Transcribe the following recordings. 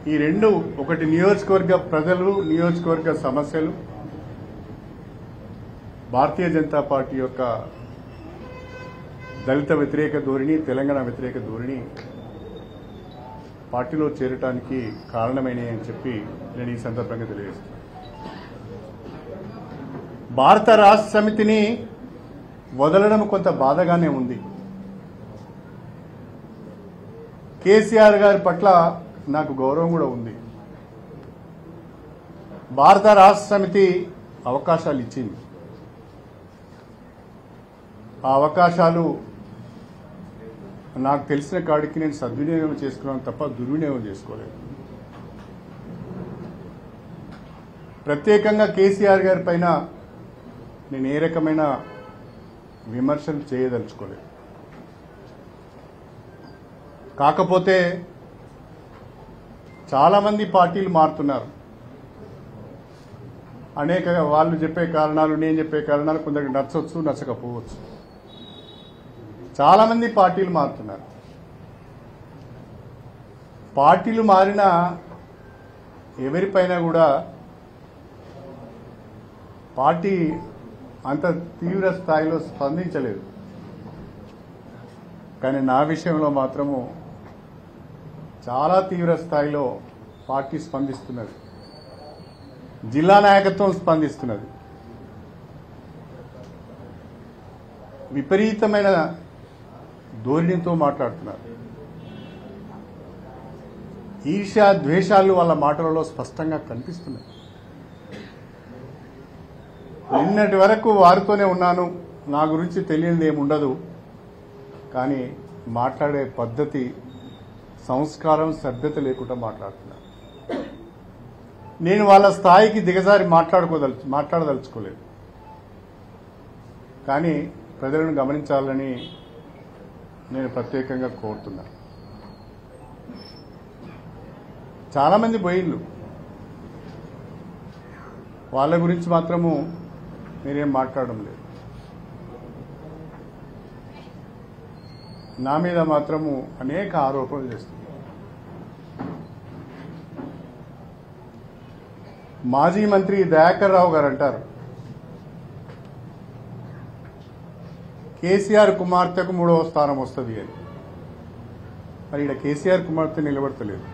ఈ రెండు, ఒకటి నియోజకవర్గ ప్రజలు, నియోజకవర్గ సమస్యలు, భారతీయ జనతా పార్టీ యొక్క దళిత వ్యతిరేక ధోరణి, తెలంగాణ వ్యతిరేక ధోరణి పార్టీలో చేరటానికి కారణమైనవి అని చెప్పి నేను ఈ సందర్భంగా తెలియజేస్తున్నాను. భారత రాష్ట్ర సమితిని వదలడం కొంత బాధగానే ఉంది. కేసీఆర్ గారి పట్ల నాకు గౌరవం కూడా ఉంది. భారత రాష్ట్ర సమితి అవకాశాలు ఇచ్చింది. ఆ అవకాశాలు నాకు తెలిసిన కాడికి నేను సద్వినియోగం చేసుకున్నాను తప్ప దుర్వినియోగం చేసుకోలేదు. ప్రత్యేకంగా కేసీఆర్ గారి పైన నేను ఏ రకమైన విమర్శలు చేయదలుచుకోలేదు. కాకపోతే చాలామంది పార్టీలు మారుతున్నారు. అనేక వాళ్ళు చెప్పే కారణాలు, నేను చెప్పే కారణాలు కొందరికి నచ్చవచ్చు, నచ్చకపోవచ్చు. చాలామంది పార్టీలు మారుతున్నారు. పార్టీలు మారిన ఎవరిపైన కూడా పార్టీ అంత తీవ్ర స్థాయిలో స్పందించలేదు. కానీ నా విషయంలో మాత్రము చాలా తీవ్ర స్థాయిలో పార్టీ స్పందిస్తున్నది. జిల్లా నాయకత్వం స్పందిస్తున్నది. విపరీతమైన ధోరణితో మాట్లాడుతున్నారు. ఈర్ష్య, ద్వేషాలు వాళ్ళ మాటలలో స్పష్టంగా కనిపిస్తున్నాయి. నిన్నటి వరకు వారితోనే ఉన్నాను, నా గురించి తెలియనిది ఏముండదు. కానీ మాట్లాడే పద్ధతి, సంస్కారం, సభ్యత లేకుండా మాట్లాడుతున్నారు. నేను వాళ్ళ స్థాయికి దిగజారి మాట్లాడదలుచుకోలేదు. కానీ ప్రజలను గమనించాలని నేను ప్రత్యేకంగా కోరుతున్నా. చాలామంది పోయిళ్ళు, వాళ్ళ గురించి మాత్రము నేనేం మాట్లాడడం లేదు. నా మీద మాత్రము అనేక ఆరోపణలు చేస్తున్నారు. మాజీ మంత్రి దయాకర్ రావు గారు అంటారు, కేసీఆర్ కుమార్తెకు 3వ స్థానం వస్తుంది అని. మరి ఇక్కడ కేసీఆర్ కుమార్తె నిలబడతలేదు,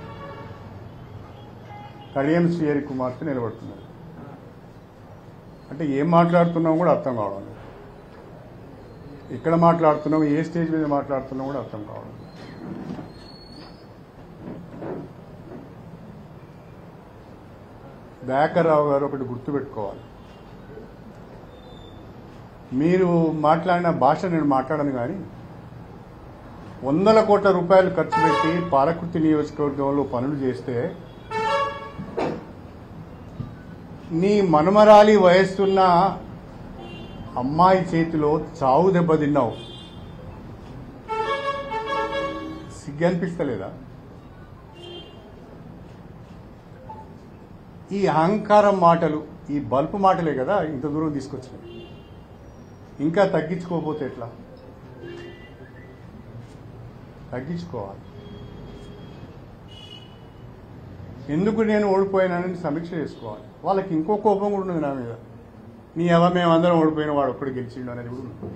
కడియం శ్రీహరి కుమార్తె నిలబడుతున్నారు. అంటే ఏం మాట్లాడుతున్నాం కూడా అర్థం కావడం లేదు. ఎక్కడ మాట్లాడుతున్నాం, ఏ స్టేజ్ మీద మాట్లాడుతున్నాం కూడా అర్థం కావడం లేదు. దయాకర్ రావు గారు ఒకటి గుర్తుపెట్టుకోవాలి. మీరు మాట్లాడిన భాష నేను మాట్లాడను, కానీ 100 కోట్ల రూపాయలు ఖర్చు పెట్టి పాలకుర్తి నియోజకవర్గంలో పనులు చేస్తే నీ మనుమరాలి వయస్సున్న అమ్మాయి చేతిలో చావు దెబ్బతిన్నావు. సిగ్గనిపిస్తలేదా? ఈ అహంకారం మాటలు, ఈ బల్పు మాటలే కదా ఇంత దూరం తీసుకొచ్చినాయి. ఇంకా తగ్గించుకోకపోతే ఎట్లా? తగ్గించుకోవాలి. ఎందుకు నేను ఓడిపోయినానని సమీక్ష చేసుకోవాలి. వాళ్ళకి ఇంకో కోపం కూడా ఉన్నది నా మీద. నీ మేమందరం ఓడిపోయిన వాడు ఒక్కడు గెలిచిండు అనేది కూడా ఉంది.